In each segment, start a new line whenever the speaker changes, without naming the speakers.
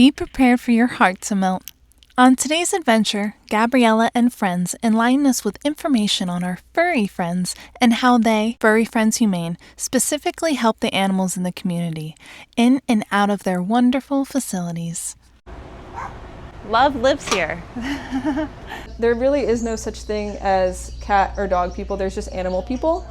Be prepared for your heart to melt. On today's adventure, Gabriella and friends enlighten us with information on our furry friends and how they, Furry Friends Humane, specifically help the animals in the community, in and out of their wonderful facilities.
Love lives here.
There really is no such thing as cat or dog people. There's just animal people.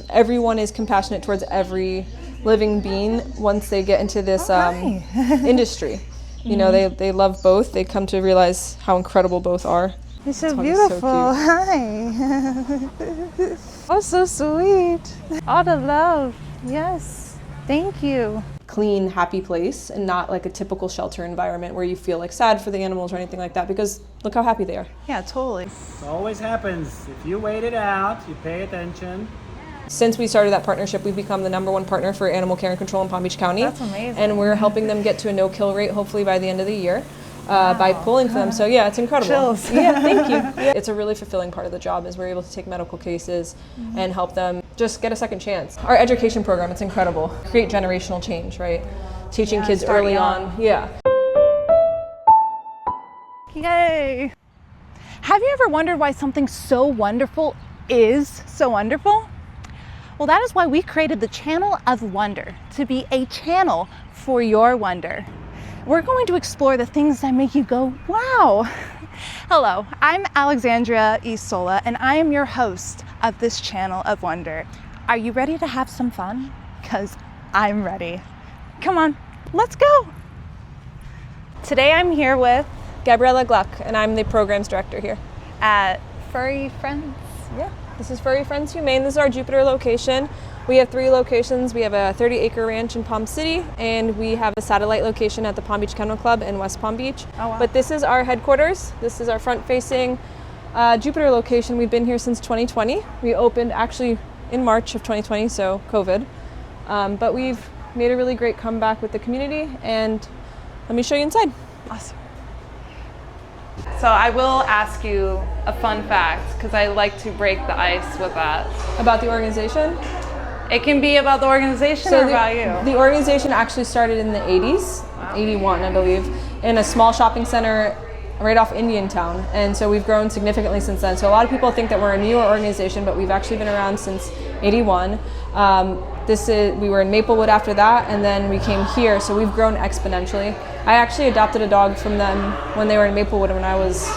Everyone is compassionate towards every living being once they get into this industry. You know, they love both. They come to realize how incredible both are.
You're so beautiful. So hi. Oh, so sweet. All the love. Yes. Thank you.
Clean, happy place, and not like a typical shelter environment where you feel like sad for the animals or anything like that, because look how happy they are.
Yeah, totally.
It always happens. If you wait it out, you pay attention.
Since we started that partnership, we've become the #1 partner for animal care and control in Palm Beach County.
That's amazing.
And we're helping them get to a no-kill rate, hopefully by the end of the year, by pulling for them. So yeah, it's incredible.
Chills.
Yeah, thank you. Yeah. It's a really fulfilling part of the job is we're able to take medical cases and help them just get a second chance. Our education program, it's incredible. Create generational change, right? Teaching kids early on. Yeah.
Yay. Have you ever wondered why something so wonderful is so wonderful? Well, that is why we created the Channel of Wonder, to be a channel for your wonder. We're going to explore the things that make you go, wow. Hello, I'm Alexandria Isola, and I am your host of this Channel of Wonder. Are you ready to have some fun? Because I'm ready. Come on, let's go. Today I'm here with
Gabriella Gluck, and I'm the programs director here
at Furry Friends.
Yeah. This is Furry Friends Humane. This is our Jupiter location. We have 3 locations. We have a 30-acre ranch in Palm City, and we have a satellite location at the Palm Beach Kennel Club in West Palm Beach.
Oh, wow.
But this is our headquarters. This is our front-facing Jupiter location. We've been here since 2020. We opened actually in March of 2020, so COVID. But we've made a really great comeback with the community, and let me show you inside.
Awesome. So I will ask you a fun fact, because I like to break the ice with that.
About the organization?
It can be about the organization or about you.
The organization actually started in the 80s, 81 I believe, in a small shopping center right off Indiantown. And so we've grown significantly since then. So a lot of people think that we're a newer organization, but we've actually been around since 81. We were in Maplewood after that, and then we came here, so we've grown exponentially. I actually adopted a dog from them when they were in Maplewood when I was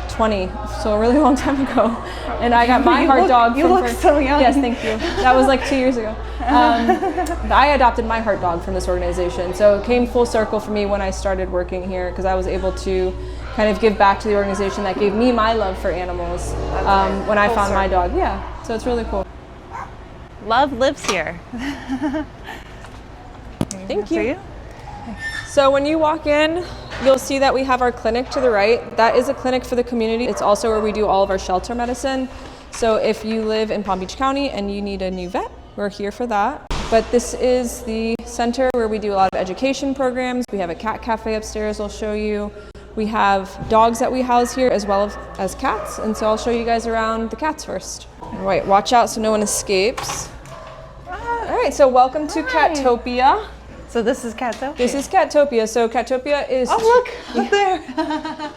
20, so a really long time ago. And I got my heart dog.
You look so young.
Yes, thank you. That was like 2 years ago. I adopted my heart dog from this organization, so it came full circle for me when I started working here, because I was able to kind of give back to the organization that gave me my love for animals when I found my dog. Yeah, so it's really cool.
Love lives here.
Thank you. So when you walk in, you'll see that we have our clinic to the right. That is a clinic for the community. It's also where we do all of our shelter medicine. So if you live in Palm Beach County and you need a new vet, we're here for that. But this is the center where we do a lot of education programs. We have a cat cafe upstairs I'll show you. We have dogs that we house here as well as cats. And so I'll show you guys around the cats first. All right, watch out so no one escapes. All right, so welcome to Cattopia.
So this is Cattopia?
This is Cattopia. So Cattopia is...
Oh, look, up there.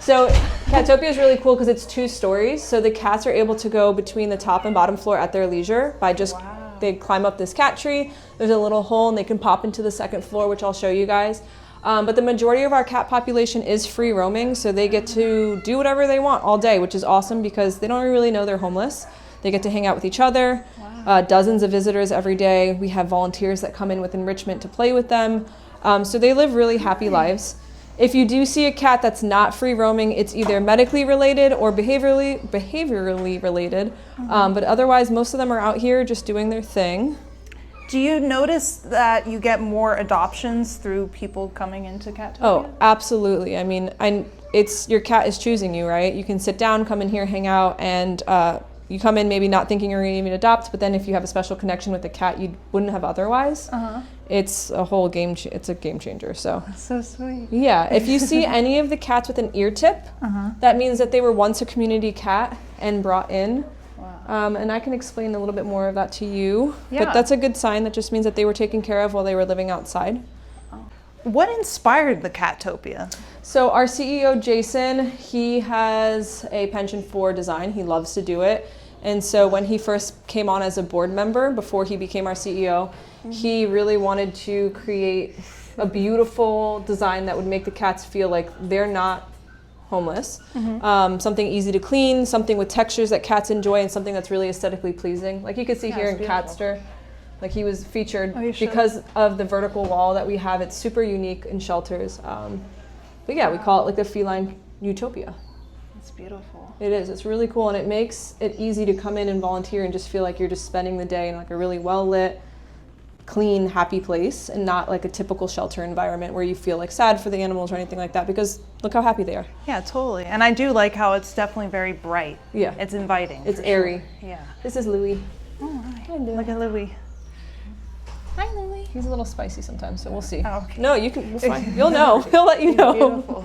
So Cattopia is really cool because it's 2 stories. So the cats are able to go between the top and bottom floor at their leisure by just, they climb up this cat tree. There's a little hole and they can pop into the 2nd floor, which I'll show you guys. But the majority of our cat population is free roaming. So they get to do whatever they want all day, which is awesome because they don't really know they're homeless. They get to hang out with each other. Dozens of visitors every day. We have volunteers that come in with enrichment to play with them. So they live really happy lives. If you do see a cat that's not free roaming, it's either medically related or behaviorally related. But otherwise, most of them are out here just doing their thing.
Do you notice that you get more adoptions through people coming into Cattopia?
Oh, absolutely. I mean, your cat is choosing you, right? You can sit down, come in here, hang out, and you come in maybe not thinking you're going to even adopt, but then if you have a special connection with the cat you wouldn't have otherwise, it's a whole it's a game changer. So
that's so sweet.
Yeah, if you see any of the cats with an ear tip, that means that they were once a community cat and brought in. Wow. And I can explain a little bit more of that to you, but that's a good sign. That just means that they were taken care of while they were living outside.
What inspired the Cattopia?
So our CEO, Jason, he has a penchant for design. He loves to do it. And so when he first came on as a board member, before he became our CEO, he really wanted to create a beautiful design that would make the cats feel like they're not homeless. Something easy to clean, something with textures that cats enjoy, and something that's really aesthetically pleasing. Like you can see here in Catster, like he was featured because of the vertical wall that we have. It's super unique in shelters. But yeah, we call it like the feline utopia.
It's beautiful.
It is. It's really cool, and it makes it easy to come in and volunteer and just feel like you're just spending the day in like a really well-lit, clean, happy place, and not like a typical shelter environment where you feel like sad for the animals or anything like that, because look how happy they are.
Yeah, totally. And I do like how it's definitely very bright.
Yeah.
It's inviting.
It's airy.
Sure. Yeah.
This is Louie.
Oh, hi. Look at Louie.
Hi, Louie. He's a little spicy sometimes, so we'll see.
Oh, okay.
No, you can, we'll fine. You'll know. He'll let you know.
Beautiful.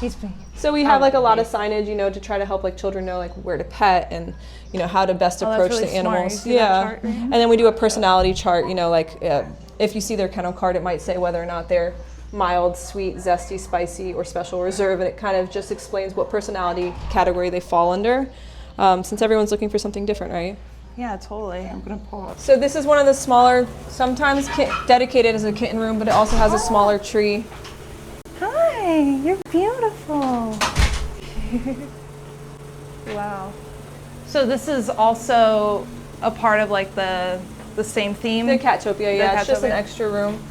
He's big.
So we have like a lot of signage, you know, to try to help like children know like where to pet and, you know, how to best approach
really
the animals.
Smart. You see that chart?
And then we do a personality chart, you know, like if you see their kennel card, it might say whether or not they're mild, sweet, zesty, spicy, or special reserve, and it kind of just explains what personality category they fall under, since everyone's looking for something different, right?
Yeah, totally. I'm gonna pause.
So this is one of the smaller, sometimes dedicated as a kitten room, but it also has a smaller tree.
Hi, you're beautiful. Wow. So this is also a part of like the same theme?
The Cattopia, yeah. It's just an extra room.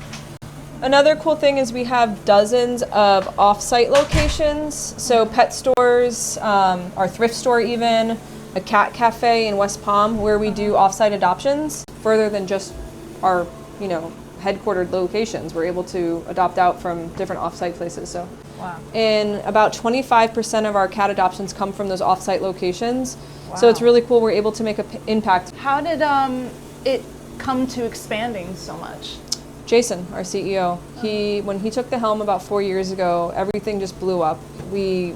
Another cool thing is we have dozens of off-site locations. So pet stores, our thrift store even, a cat cafe in West Palm where we do off-site adoptions further than just our, you know, headquartered locations. We're able to adopt out from different off-site places. So,
wow.
And about 25% of our cat adoptions come from those off-site locations. Wow. So it's really cool. We're able to make an impact.
How did it come to expanding so much?
Jason, our CEO, when he took the helm about 4 years ago, everything just blew up. He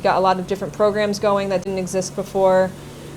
got a lot of different programs going that didn't exist before.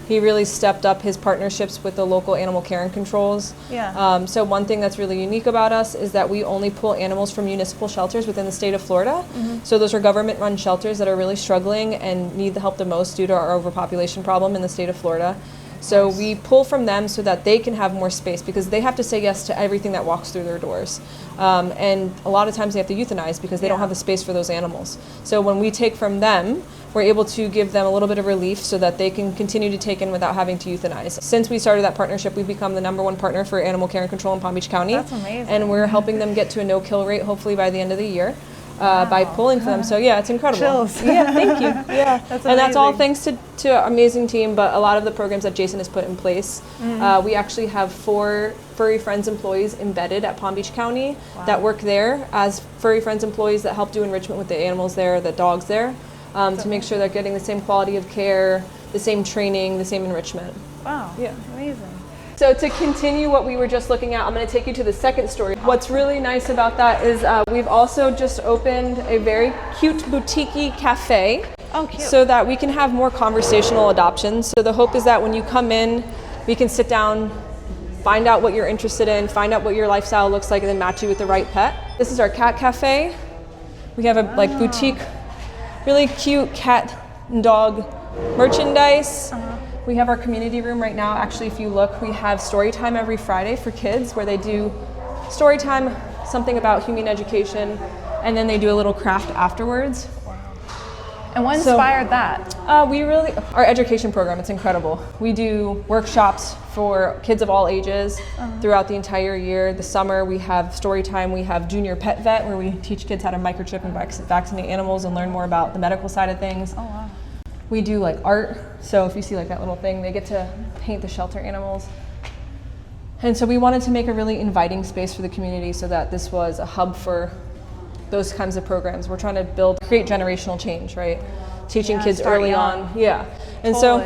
He really stepped up his partnerships with the local animal care and controls.
Yeah.
So one thing that's really unique about us is that we only pull animals from municipal shelters within the state of Florida. So those are government-run shelters that are really struggling and need the help the most due to our overpopulation problem in the state of Florida. So we pull from them so that they can have more space, because they have to say yes to everything that walks through their doors. And a lot of times they have to euthanize because they don't have the space for those animals. So when we take from them, we're able to give them a little bit of relief so that they can continue to take in without having to euthanize. Since we started that partnership, we've become the #1 partner for animal care and control in Palm Beach County.
That's amazing.
And we're helping them get to a no-kill rate hopefully by the end of the year. By pulling for them. So yeah, it's incredible.
Chills.
Yeah, thank you. Yeah,
that's
and that's all thanks to an amazing team, but a lot of the programs that Jason has put in place. We actually have 4 Furry Friends employees embedded at Palm Beach County that work there as Furry Friends employees that help do enrichment with the animals there, the dogs there, to make sure they're getting the same quality of care, the same training, the same enrichment.
Wow,
yeah,
amazing.
So to continue what we were just looking at, I'm going to take you to the second story. What's really nice about that is we've also just opened a very cute boutique cafe.
Oh, cute.
So that we can have more conversational adoptions. So the hope is that when you come in, we can sit down, find out what you're interested in, find out what your lifestyle looks like, and then match you with the right pet. This is our cat cafe. We have a boutique, really cute cat and dog merchandise. We have our community room right now. Actually, if you look, we have story time every Friday for kids where they do story time, something about humane education, and then they do a little craft afterwards.
Wow. And what inspired that?
Our education program, it's incredible. We do workshops for kids of all ages throughout the entire year. The summer we have story time, we have junior pet vet where we teach kids how to microchip and vaccinate animals and learn more about the medical side of things.
Oh, wow.
We do like art, so if you see like that little thing, they get to paint the shelter animals. And so we wanted to make a really inviting space for the community so that this was a hub for those kinds of programs. We're trying to create generational change, right? Teaching kids early on. Yeah. And so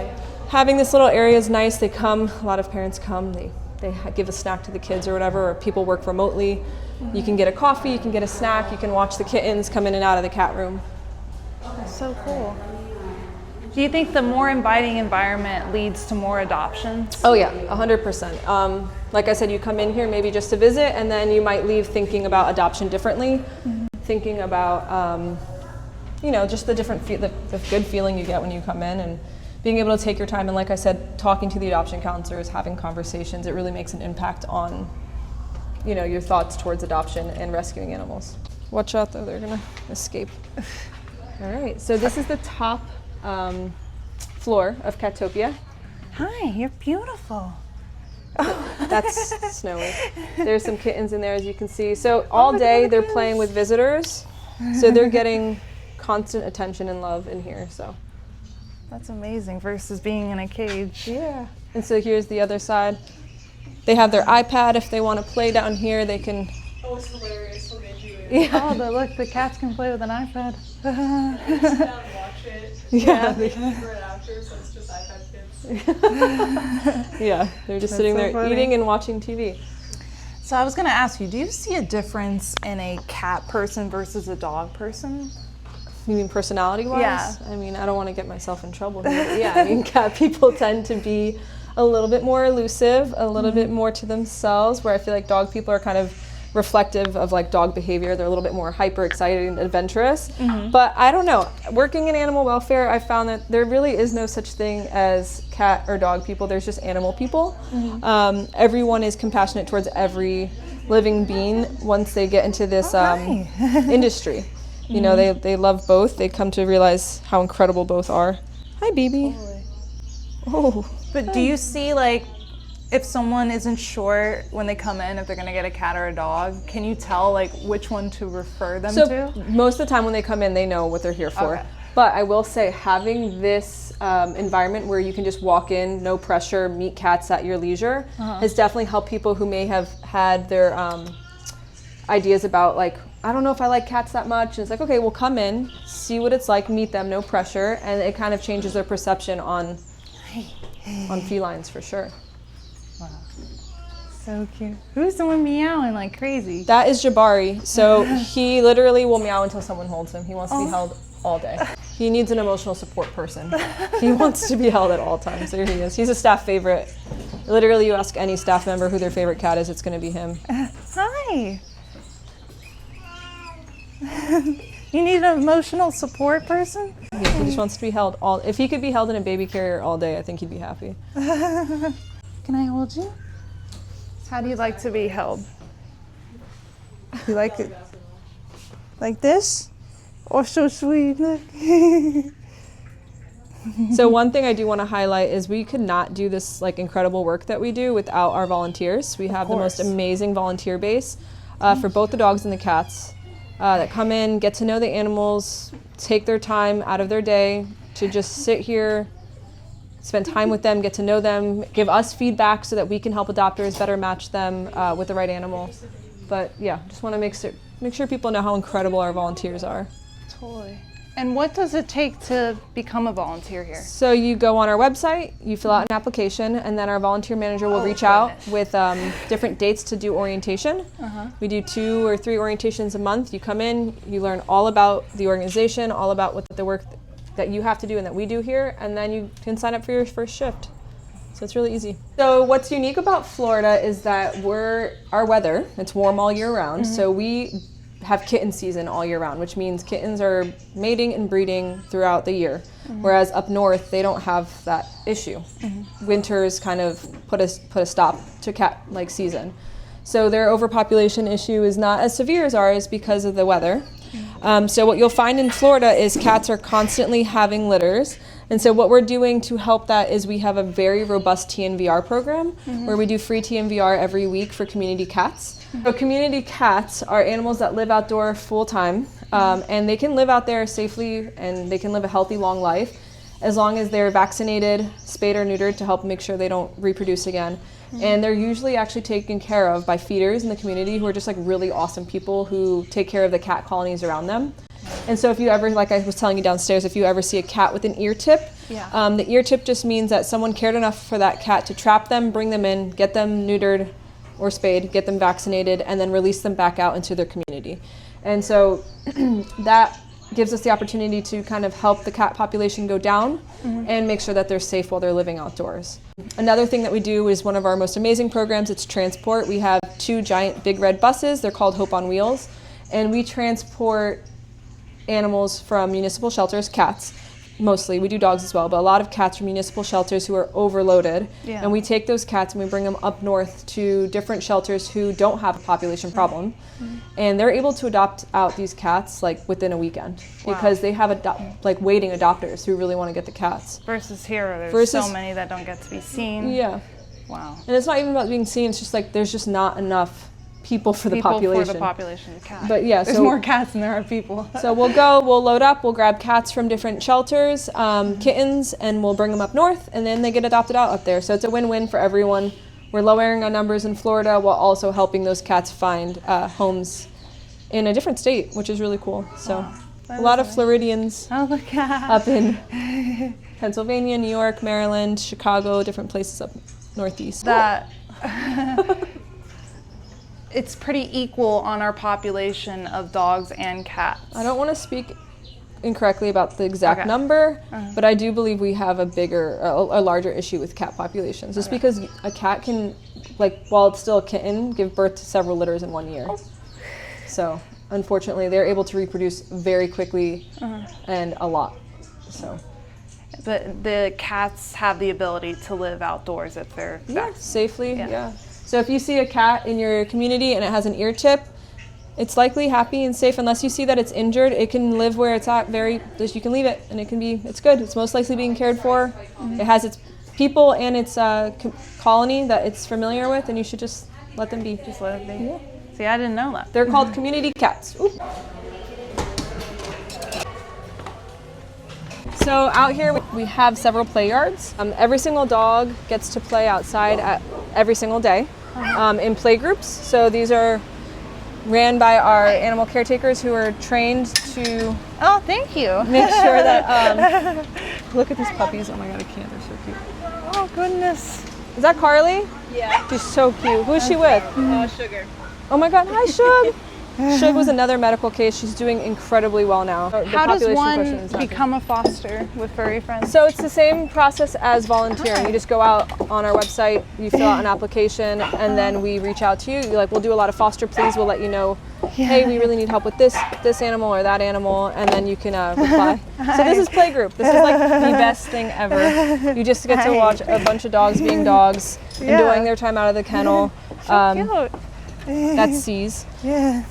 having this little area is nice. They come, a lot of parents come, they give a snack to the kids or whatever, or people work remotely. You can get a coffee, you can get a snack, you can watch the kittens come in and out of the cat room.
That's so cool. Do you think the more inviting environment leads to more adoptions?
Oh yeah, 100%. Like I said, you come in here maybe just to visit, and then you might leave thinking about adoption differently, thinking about, you know, just the different the good feeling you get when you come in, and being able to take your time. And like I said, talking to the adoption counselors, having conversations, it really makes an impact on, you know, your thoughts towards adoption and rescuing animals. Watch out though, they're gonna escape. All right, so this is the top floor of Cattopia.
Hi, you're beautiful.
That's Snowy. There's some kittens in there, as you can see. So all day they're playing with visitors, so they're getting constant attention and love in here. So
that's amazing versus being in a cage.
Yeah. And so here's the other side. They have their iPad. If they want to play down here, they can.
Oh, it's hilarious when they do it.
Yeah.
Oh, look, the cats can play with an iPad.
Sit down and watch it.
Yeah.
They can right after, so it's just iPad kids.
Yeah, they're just sitting
so
there
funny.
eating and watching TV.
So I was going to ask you, do you see a difference in a cat person versus a dog person?
You mean personality-wise?
Yeah.
I mean, I don't want to get myself in trouble here. But yeah, I mean, cat people tend to be a little bit more elusive, a little bit more to themselves, where I feel like dog people are kind of reflective of like dog behavior. They're a little bit more hyper excited and adventurous. But I don't know. Working in animal welfare, I found that there really is no such thing as cat or dog people. There's just animal people. Everyone is compassionate towards every living being once they get into this industry. You know, they love both. They come to realize how incredible both are. Hi, baby. Oh.
But do you see, like, if someone isn't sure when they come in if they're going to get a cat or a dog, can you tell, like, which one to refer them to?
Most of the time when they come in, they know what they're here for.
Okay.
But I will say, having this environment where you can just walk in, no pressure, meet cats at your leisure, has definitely helped people who may have had their ideas about, like, I don't know if I like cats that much. And it's like, okay, well, come in, see what it's like, meet them, no pressure. And it kind of changes their perception on felines for sure.
Wow. So cute. Who's the one meowing like crazy?
That is Jabari. So he literally will meow until someone holds him. He wants to be held all day. He needs an emotional support person. He wants to be held at all times. There he is. He's a staff favorite. Literally, you ask any staff member who their favorite cat is, it's going to be him.
Hi. You need an emotional support person?
Yeah, he just wants to be held all. If he could be held in a baby carrier all day, I think he'd be happy.
Can I hold you? How do you like to be held? You like it like this? Oh, so sweet. Look.
So one thing I do want to highlight is we could not do this like incredible work that we do without our volunteers. We have the most amazing volunteer base for both the dogs and the cats that come in, get to know the animals, take their time out of their day to just sit here, spend time with them, get to know them, give us feedback so that we can help adopters better match them with the right animal. But yeah, just want to make sure people know how incredible our volunteers are.
Totally. And what does it take to become a volunteer here?
So you go on our website, you fill out an application, and then our volunteer manager will reach out with different dates to do orientation. We do 2 or 3 orientations a month. You come in, you learn all about the organization, all about what the work that you have to do and that we do here, and then you can sign up for your first shift. So it's really easy. So what's unique about Florida is that our weather, it's warm all year round, so we have kitten season all year round, which means kittens are mating and breeding throughout the year. Whereas up north, they don't have that issue. Winters kind of put a stop to cat-like season. So their overpopulation issue is not as severe as ours because of the weather. So what you'll find in Florida is cats are constantly having litters. And so what we're doing to help that is we have a very robust TNVR program where we do free TNVR every week for community cats. So community cats are animals that live outdoor full time, and they can live out there safely and they can live a healthy, long life as long as they're vaccinated, spayed or neutered to help make sure they don't reproduce again. And they're usually actually taken care of by feeders in the community who are just like really awesome people who take care of the cat colonies around them. And so if you ever, like I was telling you downstairs, if you ever see a cat with an ear tip, the ear tip just means that someone cared enough for that cat to trap them, bring them in, get them neutered or spayed, get them vaccinated, and then release them back out into their community. And so that gives us the opportunity to kind of help the cat population go down and make sure that they're safe while they're living outdoors. Another thing that we do is one of our most amazing programs, it's transport. We have 2 giant big red buses, they're called Hope on Wheels, and we transport animals from municipal shelters, cats mostly, we do dogs as well, but a lot of cats from municipal shelters who are overloaded, and we take those cats and we bring them up north to different shelters who don't have a population problem, and they're able to adopt out these cats like within a weekend because they have like waiting adopters who really want to get the cats.
Versus here, there's so many that don't get to be seen.
Yeah.
Wow.
And it's not even about being seen, it's just like there's just not enough people for the population.
For the population of cats.
But yeah,
there's more cats than there are people.
So we'll load up, we'll grab cats from different shelters, kittens, and we'll bring them up north, and then they get adopted out up there. So it's a win-win for everyone. We're lowering our numbers in Florida while also helping those cats find homes in a different state, which is really cool. So a lot of Floridians up in Pennsylvania, New York, Maryland, Chicago, different places up northeast.
It's pretty equal on our population of dogs and cats.
I don't want to speak incorrectly about the exact number, but I do believe we have a larger issue with cat populations. Just because a cat can, like, while it's still a kitten, give birth to several litters in 1 year. So unfortunately, they're able to reproduce very quickly and a lot. So.
But the cats have the ability to live outdoors if they're
safely. Yeah. So if you see a cat in your community and it has an ear chip, it's likely happy and safe. Unless you see that it's injured, it can live where it's at. You can leave it, and it's good. It's most likely being cared for. It has its people and its colony that it's familiar with, and you should just let them be.
Just let it be. Yeah. See, I didn't know that.
They're called community cats. Ooh. So out here we have several play yards. Every single dog gets to play outside every single day in play groups. So these are ran by our animal caretakers who are trained to
thank you.
make sure that look at these puppies. Oh my god, I can't, they're so cute.
Oh goodness.
Is that Carly?
Yeah.
She's so cute. Who's she with?
Sugar.
Oh my god, hi Shug. Shug was another medical case. She's doing incredibly well now.
How does one become a foster with Furry Friends?
So it's the same process as volunteering. You just go out on our website, you fill out an application, and then we reach out to you. You're like, we'll do a lot of foster pleas. We'll let you know, hey, we really need help with this animal or that animal, and then you can reply. So this is playgroup. This is like the best thing ever. You just get to watch a bunch of dogs being dogs, enjoying their time out of the kennel.
So cute.
That's C's.
Yeah.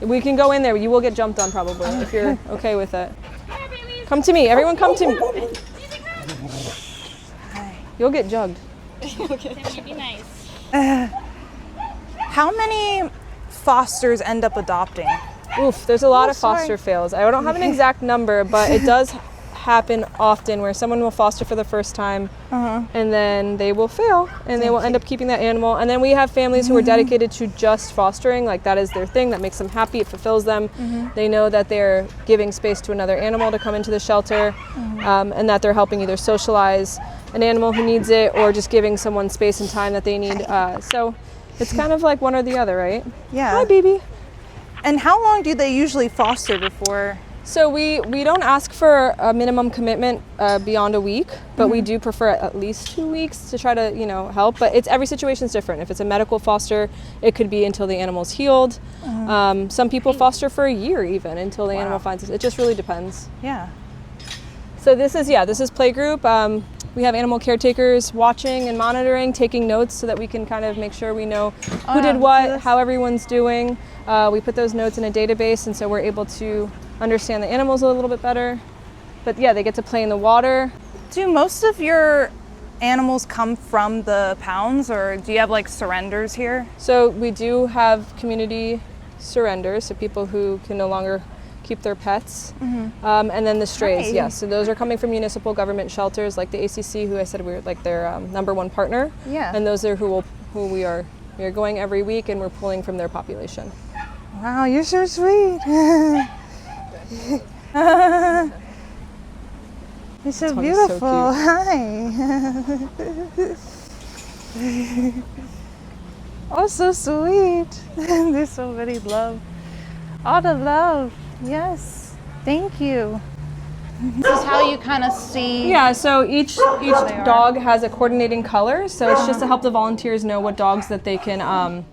We can go in there. You will get jumped on probably if you're okay with it. Come to me. Everyone come to me. You'll get jugged.
Okay. Be nice.
How many fosters end up adopting?
Oof, there's a lot of foster fails. I don't have an exact number, but it does happen often where someone will foster for the first time and then they will fail and they will end up keeping that animal. And then we have families who are dedicated to just fostering, like that is their thing, that makes them happy, it fulfills them. They know that they're giving space to another animal to come into the shelter and that they're helping either socialize an animal who needs it or just giving someone space and time that they need. So it's kind of like one or the other, right?
Yeah.
Hi, baby.
And how long do they usually foster before?
So we don't ask for a minimum commitment beyond a week, but we do prefer at least 2 weeks to try to, help. But every situation is different. If it's a medical foster, it could be until the animal's healed. Some people foster for a year even until the animal finds it. It just really depends.
Yeah.
So this is playgroup. We have animal caretakers watching and monitoring, taking notes so that we can kind of make sure we know who did what, how everyone's doing. We put those notes in a database, and so we're able to understand the animals a little bit better. But yeah, they get to play in the water.
Do most of your animals come from the pounds, or do you have like surrenders here?
So we do have community surrenders, so people who can no longer keep their pets. And then the strays, yes. So those are coming from municipal government shelters like the ACC, who I said we're like their #1 partner. Yeah. And those are who we are going every week, and we're pulling from their population.
Wow, you're so sweet. You're so beautiful. So hi. Oh, so sweet. There's so many love. All the love. Yes. Thank you. This is how you kind of see.
Yeah, so each dog has a coordinating color, so it's just to help the volunteers know what dogs that they can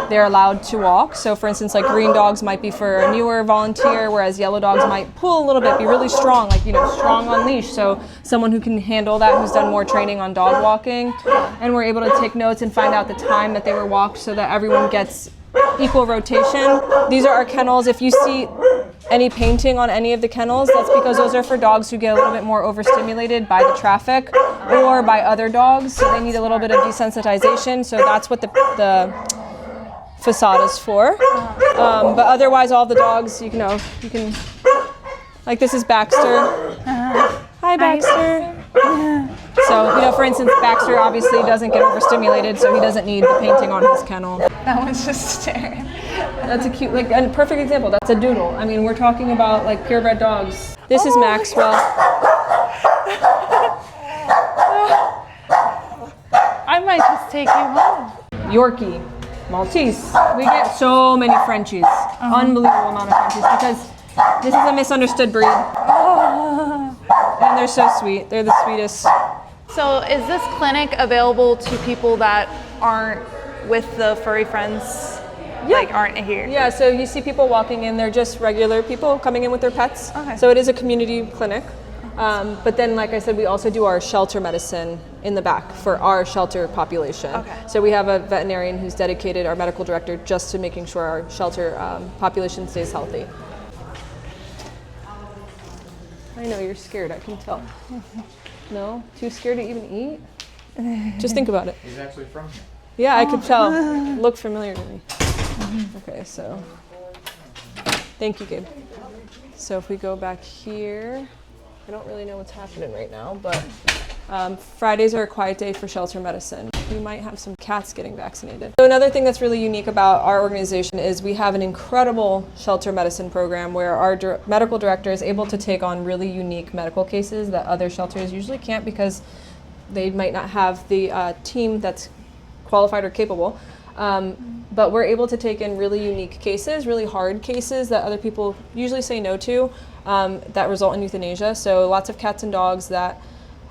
they're allowed to walk. So for instance, like green dogs might be for a newer volunteer, whereas yellow dogs might pull a little bit, be really strong, like, you know, strong on leash. So someone who can handle that, who's done more training on dog walking. And we're able to take notes and find out the time that they were walked so that everyone gets equal rotation. These are our kennels. If you see any painting on any of the kennels, that's because those are for dogs who get a little bit more overstimulated by the traffic or by other dogs. So they need a little bit of desensitization. So that's what the facade is for. But otherwise, all the dogs, you can, like this is Baxter. Hi, Baxter. So, you know, for instance, Baxter obviously doesn't get overstimulated, so he doesn't need the painting on his kennel.
That one's just staring.
That's a cute, like, a perfect example. That's a doodle. I mean, we're talking about like purebred dogs. This is Maxwell.
I might just take you home.
Yorkie, Maltese. We get so many Frenchies. Unbelievable amount of Frenchies because this is a misunderstood breed. And they're so sweet. They're the sweetest.
So is this clinic available to people that aren't with the Furry Friends?
Yeah.
Like aren't here?
Yeah, so you see people walking in, they're just regular people coming in with their pets.
Okay.
So it is a community clinic. But then, like I said, we also do our shelter medicine in the back for our shelter population.
Okay.
So we have a veterinarian who's dedicated, our medical director, just to making sure our shelter population stays healthy. I know you're scared, I can tell. No? Too scared to even eat? Just think about it.
He's actually from here.
Yeah, I could tell. Looked familiar to me. Okay, so thank you, Gabe. So if we go back here, I don't really know what's happening right now, but Fridays are a quiet day for shelter medicine. We might have some cats getting vaccinated. So another thing that's really unique about our organization is we have an incredible shelter medicine program where our medical director is able to take on really unique medical cases that other shelters usually can't because they might not have the team that's qualified or capable. But we're able to take in really unique cases, really hard cases that other people usually say no to, that result in euthanasia. So lots of cats and dogs that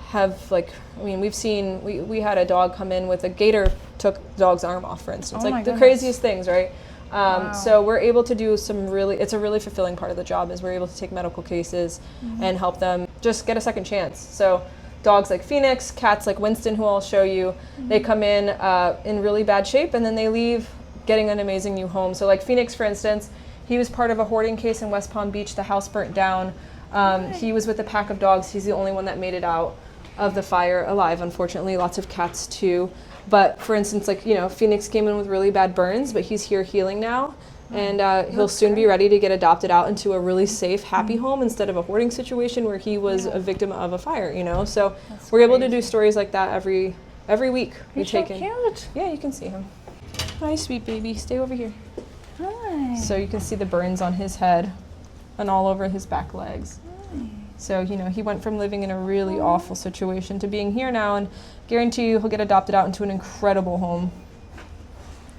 have, like, I mean, we've seen, we had a dog come in with a gator took the dog's arm off, for instance. Like the craziest things, right?
Wow.
So we're able to do some really, it's a really fulfilling part of the job is we're able to take medical cases and help them just get a second chance. So dogs like Phoenix, cats like Winston, who I'll show you, they come in really bad shape and then they leave getting an amazing new home. So like Phoenix, for instance, he was part of a hoarding case in West Palm Beach. The house burnt down. He was with a pack of dogs. He's the only one that made it out of the fire alive, unfortunately. Lots of cats too. But for instance, like, you know, Phoenix came in with really bad burns, but he's here healing now. And he'll soon be ready to get adopted out into a really safe, happy home instead of a hoarding situation where he was a victim of a fire, you know? So we're able to do stories like that every week.
He's so cute.
Yeah, you can see him. Hi, sweet baby. Stay over here.
Hi.
So you can see the burns on his head and all over his back legs. So, you know, he went from living in a really awful situation to being here now, and guarantee you he'll get adopted out into an incredible home.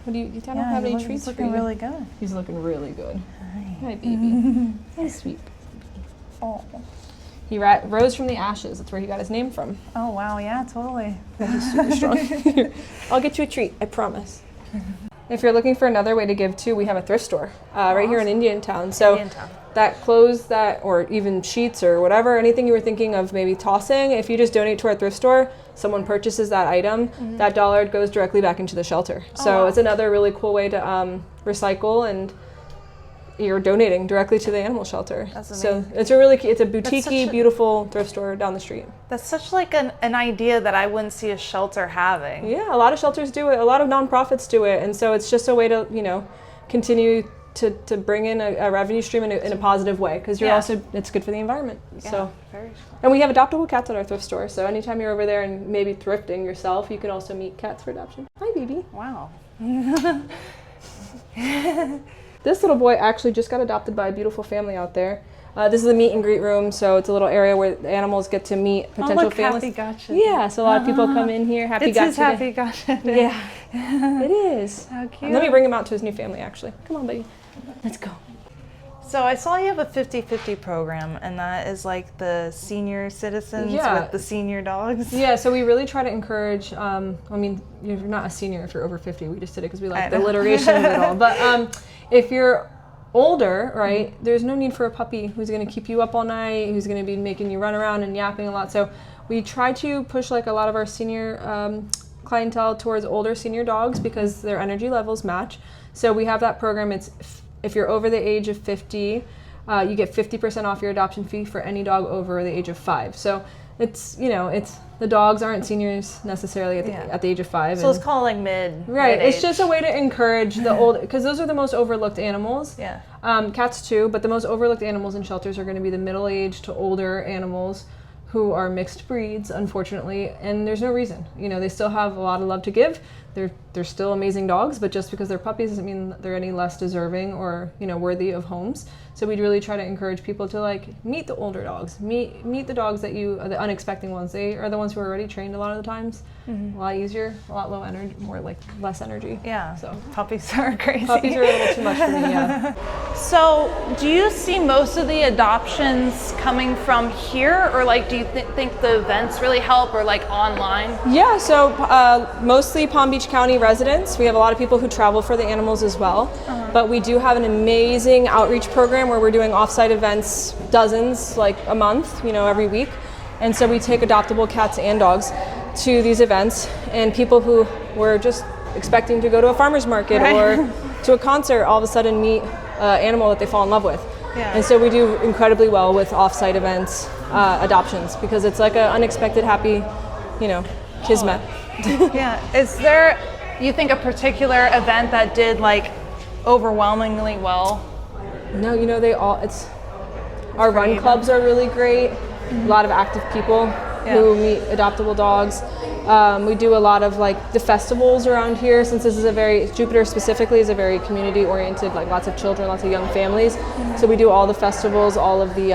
What do you I don't have any treats for you.
He's looking really good.
He's looking really good. Hi, baby. Hi, sweet baby.
Oh.
He rose from the ashes. That's where he got his name from.
Oh, wow. Yeah, totally.
He's super strong. Here, I'll get you a treat, I promise. If you're looking for another way to give too, we have a thrift store right here in Indiantown. So that clothes or even sheets or whatever, anything you were thinking of maybe tossing, if you just donate to our thrift store, someone purchases that item, that dollar goes directly back into the shelter. So it's another really cool way to recycle, and you're donating directly to the animal shelter.
That's amazing.
So it's a boutique-y, beautiful thrift store down the street.
That's such like an idea that I wouldn't see a shelter having.
Yeah, a lot of shelters do it. A lot of nonprofits do it. And so it's just a way to, you know, continue to bring in a revenue stream in a positive way, because you're also, it's good for the environment.
Yeah,
so
very cool.
And we have adoptable cats at our thrift store. So anytime you're over there and maybe thrifting yourself, you can also meet cats for adoption. Hi, baby.
Wow.
This little boy actually just got adopted by a beautiful family out there. This is a meet and greet room, so it's a little area where the animals get to meet potential families.
Happy Gotcha.
Yeah, so a lot of people come in here.
It's his Happy Gotcha Day.
Yeah, it is.
How cute.
Let me bring him out to his new family, actually. Come on, buddy. Let's go.
So I saw you have a 50-50 program, and that is like the senior citizens with the senior dogs.
Yeah, so we really try to encourage, I mean, you're not a senior if you're over 50. We just did it because we like the alliteration of it all. But if you're older, right, there's no need for a puppy who's going to keep you up all night, who's going to be making you run around and yapping a lot. So we try to push like a lot of our senior clientele towards older senior dogs because their energy levels match. So we have that program. It's if you're over the age of 50, you get 50% off your adoption fee for any dog over the age of 5. So it's, it's the dogs aren't seniors necessarily at the age of 5.
So it's called like mid.
Right.
Mid-age.
It's just a way to encourage the old, because those are the most overlooked animals.
Yeah.
Cats too, but the most overlooked animals in shelters are going to be the middle-aged to older animals who are mixed breeds, unfortunately, and there's no reason. They still have a lot of love to give. They're still amazing dogs, but just because they're puppies doesn't mean they're any less deserving or worthy of homes. So we'd really try to encourage people to like meet the older dogs, meet the dogs that the unexpected ones. They are the ones who are already trained a lot of the times. A lot easier, a lot low energy, more like less energy.
Yeah.
So
puppies are crazy.
Puppies are a little too much for me. Yeah.
So do you see most of the adoptions coming from here, or like do you think the events really help, or like online?
Yeah. So mostly Palm Beach County residents. We have a lot of people who travel for the animals as well. But we do have an amazing outreach program where we're doing off-site events, dozens, like a month, every week. And so we take adoptable cats and dogs to these events, and people who were just expecting to go to a farmer's market or to a concert all of a sudden meet an animal that they fall in love with. Yeah. And so we do incredibly well with off-site events, adoptions, because it's like an unexpected happy, kismet.
Yeah. Is there, you think, a particular event that did like overwhelmingly well?
No, our run clubs are really great. A lot of active people who meet adoptable dogs. We do a lot of like the festivals around here, since this is Jupiter specifically is a very community oriented, like lots of children, lots of young families. So we do all the festivals, all of the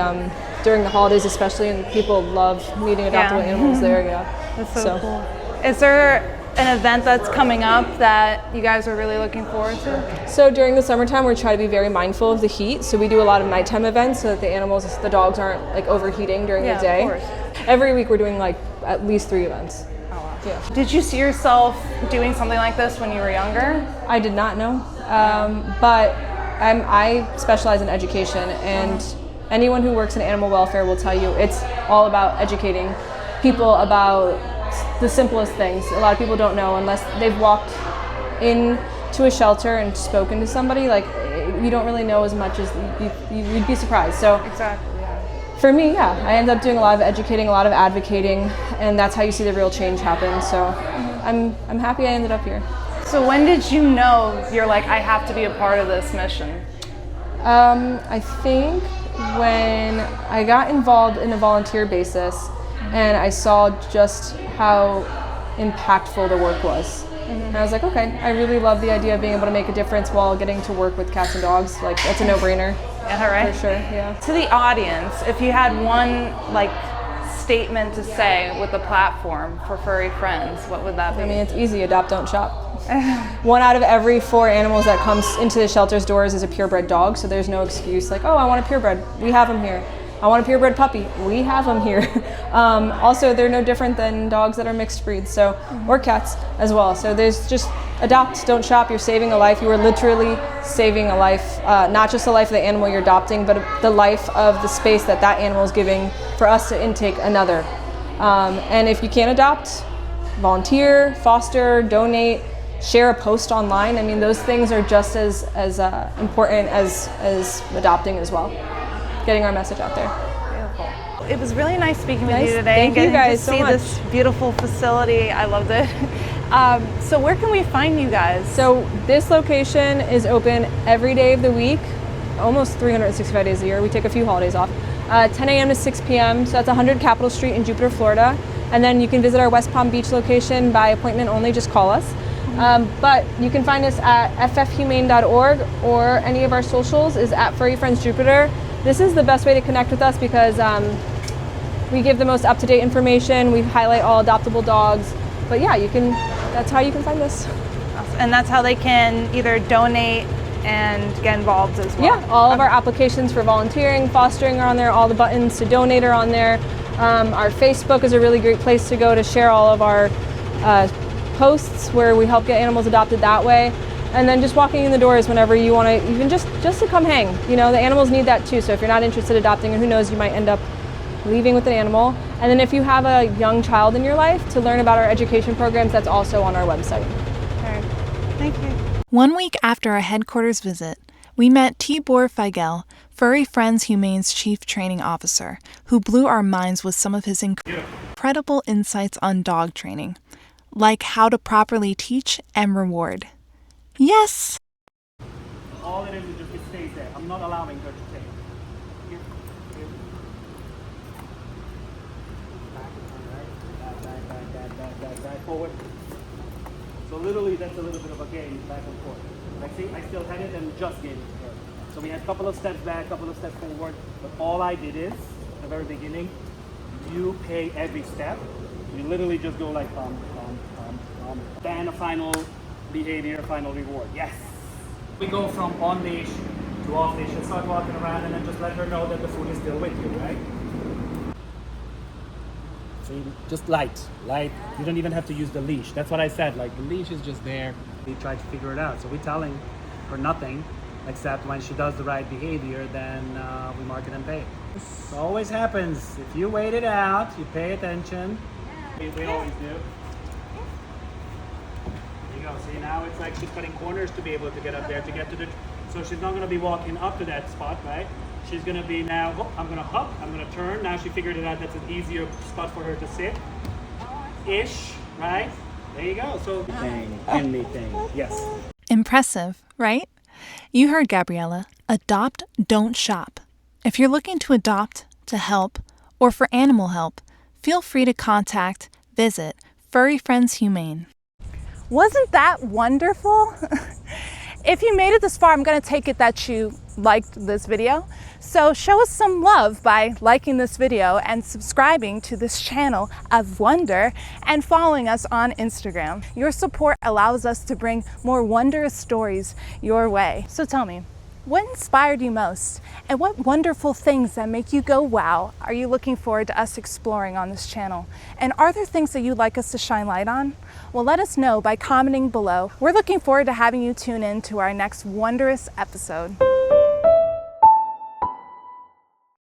during the holidays especially, and people love meeting adoptable animals there. Yeah,
that's so cool. Is there an event that's coming up that you guys are really looking forward to?
So during the summertime, we try to be very mindful of the heat. So we do a lot of nighttime events so that the dogs aren't like overheating during the day.
Of course.
Every week we're doing like at least 3 events.
Oh, wow.
Yeah.
Did you see yourself doing something like this when you were younger?
I did not know, but I specialize in education, and anyone who works in animal welfare will tell you it's all about educating people about the simplest things. A lot of people don't know unless they've walked into a shelter and spoken to somebody. Like, you don't really know as much as you'd be surprised. So
exactly, yeah.
For me, I end up doing a lot of educating, a lot of advocating, and that's how you see the real change happen. So I'm happy I ended up here.
So when did you know you're like, I have to be a part of this mission?
I think when I got involved in a volunteer basis, and I saw just how impactful the work was. And I was like, okay, I really love the idea of being able to make a difference while getting to work with cats and dogs. Like, that's a no-brainer.
Yeah, right.
For sure, yeah.
To the audience, if you had one like statement to say with the platform for Furry Friends, what would that be?
I mean, it's easy. Adopt, don't shop. 1 out of every 4 animals that comes into the shelter's doors is a purebred dog, so there's no excuse like, oh, I want a purebred. We have them here. I want a purebred puppy. We have them here. Also, they're no different than dogs that are mixed breeds, or cats as well. So there's just adopt, don't shop. You're saving a life. You are literally saving a life, not just the life of the animal you're adopting, but the life of the space that animal is giving for us to intake another. And if you can't adopt, volunteer, foster, donate, share a post online. I mean, those things are just as important as adopting as well. Getting our message out there.
Beautiful. It was really nice speaking with you today.
Thank you guys so much.
To see this beautiful facility. I loved it. So where can we find you guys?
So this location is open every day of the week, almost 365 days a year. We take a few holidays off. 10 a.m. to 6 p.m. So that's 100 Capitol Street in Jupiter, Florida. And then you can visit our West Palm Beach location by appointment only. Just call us. But you can find us at ffhumane.org, or any of our socials is at Furry Friends Jupiter. This is the best way to connect with us because we give the most up-to-date information. We highlight all adoptable dogs. But yeah, that's how you can find us.
And that's how they can either donate and get involved as well?
Yeah, all of our applications for volunteering, fostering are on there. All the buttons to donate are on there. Our Facebook is a really great place to go to share all of our posts where we help get animals adopted that way. And then just walking in the doors whenever you want to, even just to come hang. You know, the animals need that too. So if you're not interested in adopting, and who knows, you might end up leaving with an animal. And then if you have a young child in your life, to learn about our education programs, that's also on our website.
All right. Thank you.
1 week after our headquarters visit, we met Tibor Feigel, Furry Friends Humane's Chief Training Officer, who blew our minds with some of his incredible insights on dog training, like how to properly teach and reward. Yes!
All it is just it stays there. I'm not allowing her to take. Here, here. Back, forward. So literally that's a little bit of a game back and forth. Like see, I still had it and just gave it to her. So we had a couple of steps back, a couple of steps forward, but all I did is, at the very beginning, you pay every step. You literally just go like then a final behavior, final reward. Yes. We go from on leash to off leash and start walking around and then just let her know that the food is still with you, right? So you just light. You don't even have to use the leash. That's what I said, like the leash is just there. We try to figure it out. So we're telling her nothing, except when she does the right behavior, then we mark it and pay. It always happens. If you wait it out, you pay attention. We always do. See, now it's like she's cutting corners to be able to get up there, to get to the, so she's not going to be walking up to that spot, right? She's going to be now, oh, I'm going to hop, I'm going to turn. Now she figured it out, that's an easier spot for her to sit. Ish, right? There you go. So, anything, yes.
Impressive, right? You heard Gabriella. Adopt, don't shop. If you're looking to adopt, to help, or for animal help, feel free to visit Furry Friends Humane.
Wasn't that wonderful? If you made it this far, I'm going to take it that you liked this video. So show us some love by liking this video and subscribing to this channel of wonder and following us on Instagram. Your support allows us to bring more wondrous stories your way. So tell me, what inspired you most? And what wonderful things that make you go wow are you looking forward to us exploring on this channel? And are there things that you'd like us to shine light on? Well, let us know by commenting below. We're looking forward to having you tune in to our next wondrous episode.